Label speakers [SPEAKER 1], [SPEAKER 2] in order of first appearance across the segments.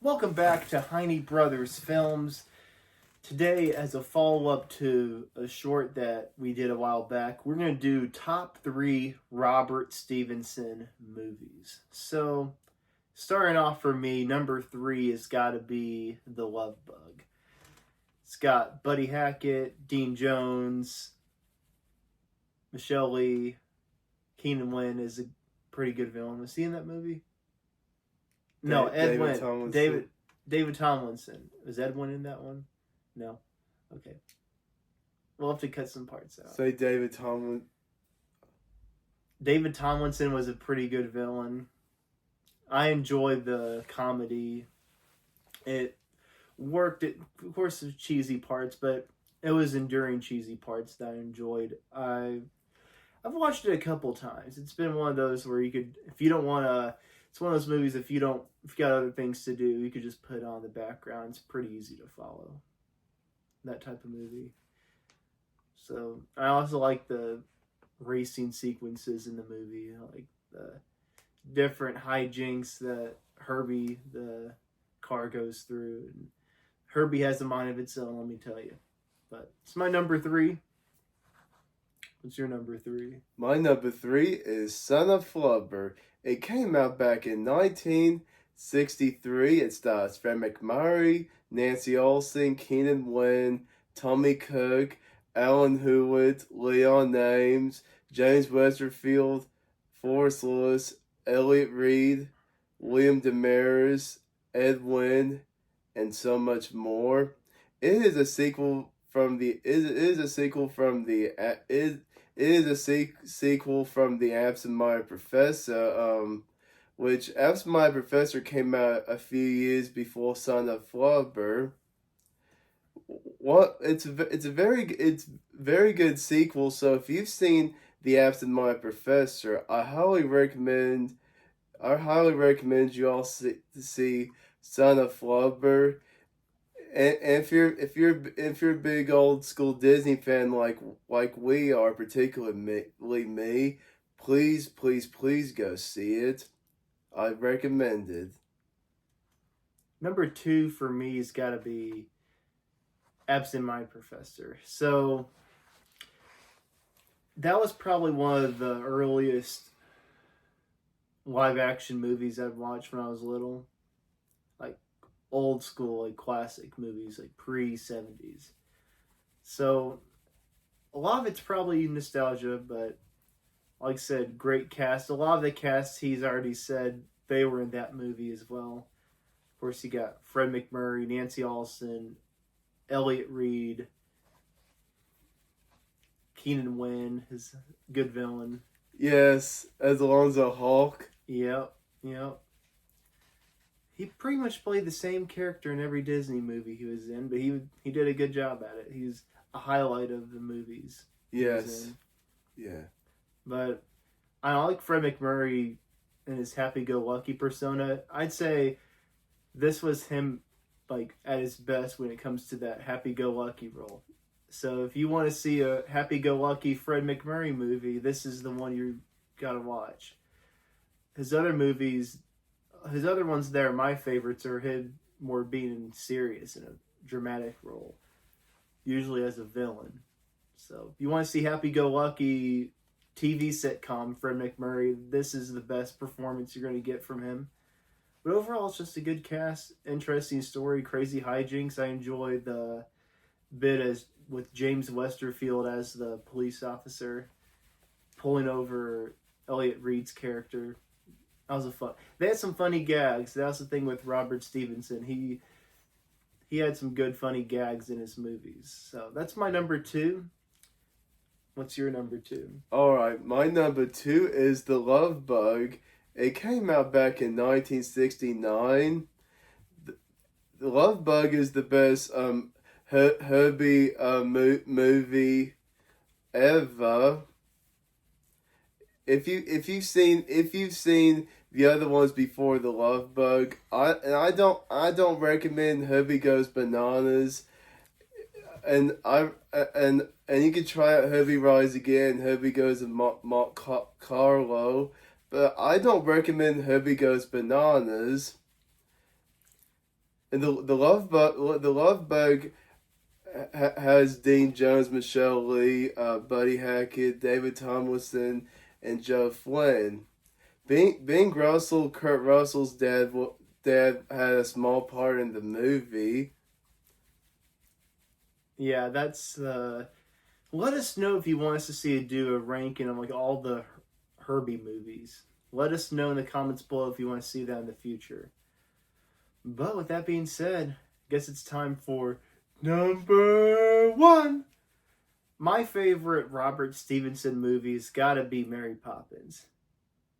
[SPEAKER 1] Welcome back to Heine Brothers Films. Today, as a follow-up to a short that we did a while back, we're going to do top 3 Robert Stevenson movies. So, starting off for me, number 3 has got to be The Love Bug. It's got Buddy Hackett, Dean Jones, Michelle Lee, Keenan Wynn is a pretty good villain. Was he in that movie? No, Ed Wynn. David Tomlinson. Was Ed Wynn in that one? No. Okay. We'll have to cut some parts out.
[SPEAKER 2] Say David Tomlinson.
[SPEAKER 1] David Tomlinson was a pretty good villain. I enjoyed the comedy. It worked. Of course, there's cheesy parts, but it was enduring cheesy parts that I enjoyed. I've watched it a couple times. It's been one of those where you could, if you don't want to. It's one of those movies, if you got other things to do, you could just put it on the background. It's pretty easy to follow. That type of movie. So, I also like the racing sequences in the movie. I like the different hijinks that Herbie, the car, goes through. And Herbie has a mind of its own, let me tell you. But it's my number 3. What's your number 3?
[SPEAKER 2] My number 3 is Son of Flubber. It came out back in 1963. It stars Fred MacMurray, Nancy Olson, Keenan Wynn, Tommy Cook, Alan Hewitt, Leon Ames, James Westerfield, Forrest Lewis, Elliot Reed, William Demarais, Ed Wynn, and so much more. It is a sequel from the Absent Minded Professor, which Absent Minded Professor came out a few years before Son of Flubber. It's very good sequel. So if you've seen the Absent Minded Professor, I highly recommend you all see Son of Flubber. And if you're a big old school Disney fan like we are, particularly me, please go see it. I recommend it.
[SPEAKER 1] Number 2 for me has got to be Absent Minded Professor. So that was probably one of the earliest live action movies I'd watched when I was little. Like old school, like classic movies, like pre-70s. So a lot of it's probably nostalgia, but like I said, great cast. A lot of the cast he's already said they were in that movie as well. Of course, you got Fred MacMurray, Nancy Olson, Elliot Reed, Keenan Wynn, his good villain.
[SPEAKER 2] Yes, as Alonzo Hawk.
[SPEAKER 1] Yep. He pretty much played the same character in every Disney movie he was in, but he did a good job at it. He's a highlight of the movies.
[SPEAKER 2] Yes. Yeah.
[SPEAKER 1] But I like Fred MacMurray and his happy-go-lucky persona. I'd say this was him like at his best when it comes to that happy-go-lucky role. So if you want to see a happy-go-lucky Fred MacMurray movie, this is the one you gotta watch. His other ones there, my favorites, are him more being serious in a dramatic role, usually as a villain. So if you want to see happy-go-lucky TV sitcom Fred MacMurray, this is the best performance you're going to get from him. But overall, it's just a good cast, interesting story, crazy hijinks. I enjoyed the bit with James Westerfield as the police officer pulling over Elliot Reed's character. That was They had some funny gags. That was the thing with Robert Stevenson. He had some good funny gags in his movies. So that's my number 2. What's your number 2?
[SPEAKER 2] Alright, my number 2 is The Love Bug. It came out back in 1969. The Love Bug is the best Herbie movie ever. If you've seen the other ones before The Love Bug, I don't recommend Herbie Goes Bananas. And you can try out Herbie Rise Again, Herbie Goes and Monte Carlo, but I don't recommend Herbie Goes Bananas. and the Love Bug has Dean Jones, Michelle Lee, Buddy Hackett, David Tomlinson, and Joe Flynn. Bing Russell, Kurt Russell's dad had a small part in the movie.
[SPEAKER 1] Yeah, that's. Let us know if you want us to do a ranking of like all the Herbie movies. Let us know in the comments below if you want to see that in the future. But with that being said, I guess it's time for number one. My favorite Robert Stevenson movie's gotta be Mary Poppins.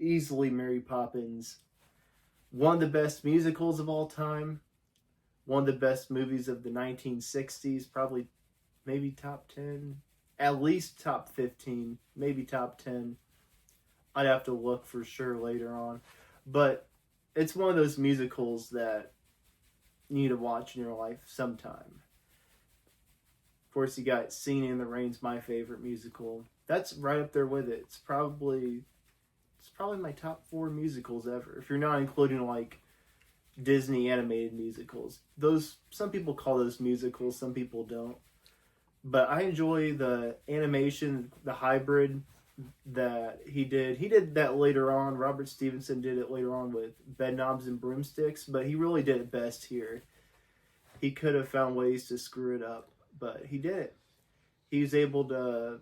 [SPEAKER 1] Easily Mary Poppins. One of the best musicals of all time. One of the best movies of the 1960s. Probably, maybe top 10. At least top 15. Maybe top 10. I'd have to look for sure later on. But it's one of those musicals that you need to watch in your life sometime. Of course, you got Singing in the Rain's my favorite musical. That's right up there with it. It's probably my top 4 musicals ever. If you're not including like Disney animated musicals. Some people call those musicals, some people don't. But I enjoy the animation, the hybrid that he did. He did that later on. Robert Stevenson did it later on with Bedknobs and Broomsticks, but he really did it best here. He could have found ways to screw it up, but he did it. He was able to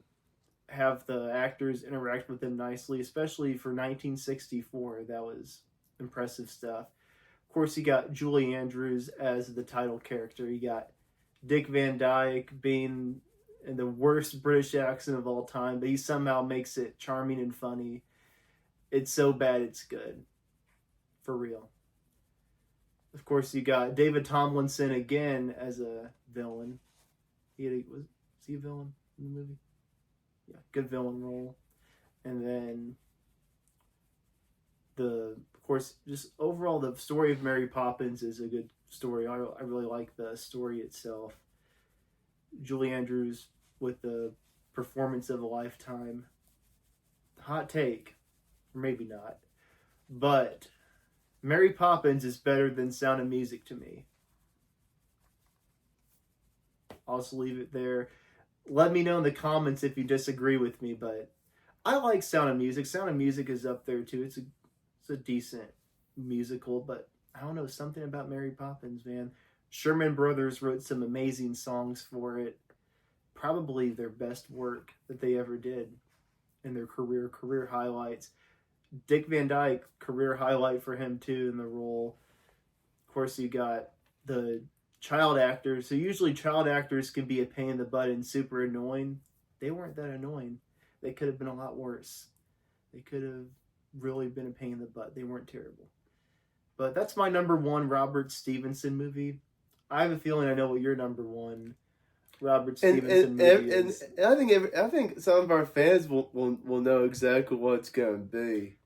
[SPEAKER 1] have the actors interact with him nicely, especially for 1964. That was impressive stuff. Of course, you got Julie Andrews as the title character. You got Dick Van Dyke being in the worst British accent of all time, but he somehow makes it charming and funny. It's so bad it's good. For real. Of course, you got David Tomlinson again as a villain. Was he a villain in the movie? Yeah, good villain role. And then of course, just overall, the story of Mary Poppins is a good story. I really like the story itself. Julie Andrews with the performance of a lifetime. Hot take, or maybe not. But Mary Poppins is better than Sound of Music to me. I'll just leave it there. Let me know in the comments if you disagree with me, but I like Sound of Music. Sound of Music is up there too. It's a decent musical, but I don't know, something about Mary Poppins, man. Sherman Brothers wrote some amazing songs for it. Probably their best work that they ever did in their career highlights. Dick Van Dyke, career highlight for him too in the role. Of course, you got the child actors. So usually child actors can be a pain in the butt and super annoying. They weren't that annoying. They could have been a lot worse. They could have really been a pain in the butt. They weren't terrible. But that's my number one Robert Stevenson movie. I have a feeling I know what your number one Robert Stevenson movie is.
[SPEAKER 2] And I think some of our fans will know exactly what it's going to be.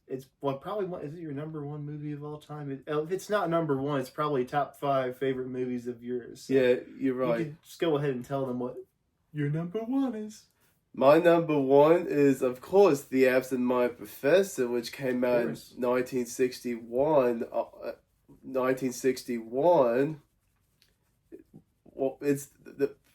[SPEAKER 1] It's probably is it your number one movie of all time? If it's not number one, it's probably top 5 favorite movies of yours. So
[SPEAKER 2] yeah, you're right. You
[SPEAKER 1] can just go ahead and tell them what your number one is.
[SPEAKER 2] My number one is, of course, The Absent-Minded Professor, which came out in 1961. 1961. Well, it's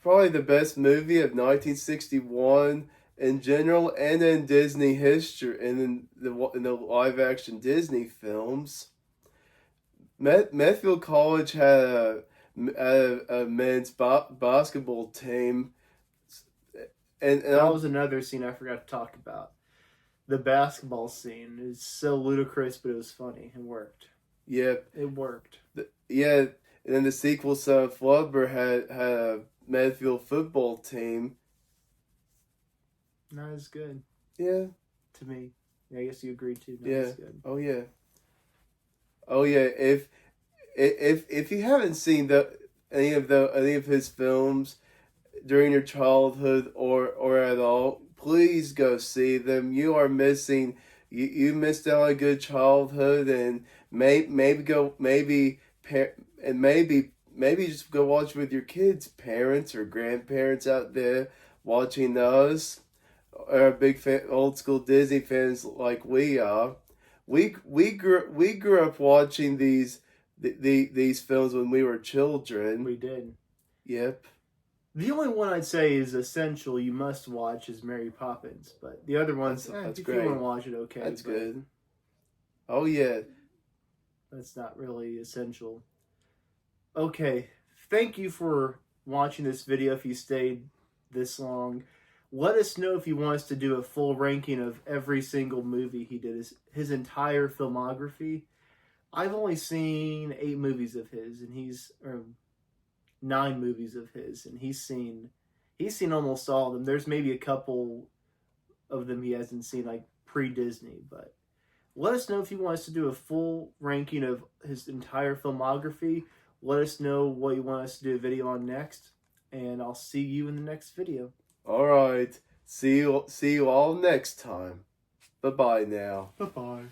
[SPEAKER 2] probably the best movie of 1961 in general, and in Disney history, and in the live action Disney films. Medfield College had a men's basketball team. And
[SPEAKER 1] that was another scene I forgot to talk about. The basketball scene is so ludicrous, but it was funny. It worked.
[SPEAKER 2] Yeah.
[SPEAKER 1] It worked.
[SPEAKER 2] Yeah, and then the sequel, Son of Flubber, had a Medfield football team.
[SPEAKER 1] Not as good.
[SPEAKER 2] Yeah.
[SPEAKER 1] To me. Yeah, I guess you agree too. Not as good.
[SPEAKER 2] Oh yeah. Oh yeah. If you haven't seen any of his films during your childhood or at all, please go see them. You are missing. You missed out on a good childhood, and maybe just go watch with your kids, parents or grandparents out there watching us. Are big old school Disney fans like we are. We grew up watching these these films when we were children.
[SPEAKER 1] We did.
[SPEAKER 2] Yep.
[SPEAKER 1] The only one I'd say is essential, you must watch, is Mary Poppins. But the other ones,
[SPEAKER 2] That's
[SPEAKER 1] if
[SPEAKER 2] great.
[SPEAKER 1] you want to watch it, okay.
[SPEAKER 2] That's
[SPEAKER 1] but
[SPEAKER 2] good. Oh yeah.
[SPEAKER 1] That's not really essential. Okay, thank you for watching this video if you stayed this long. Let us know if you want us to do a full ranking of every single movie he did, his entire filmography. I've only seen 8 movies of his, and or 9 movies of his, and he's seen almost all of them. There's maybe a couple of them he hasn't seen, like pre-Disney, but let us know if you want us to do a full ranking of his entire filmography. Let us know what you want us to do a video on next, and I'll see you in the next video.
[SPEAKER 2] All right. See you all next time. Bye-bye now.
[SPEAKER 1] Bye-bye.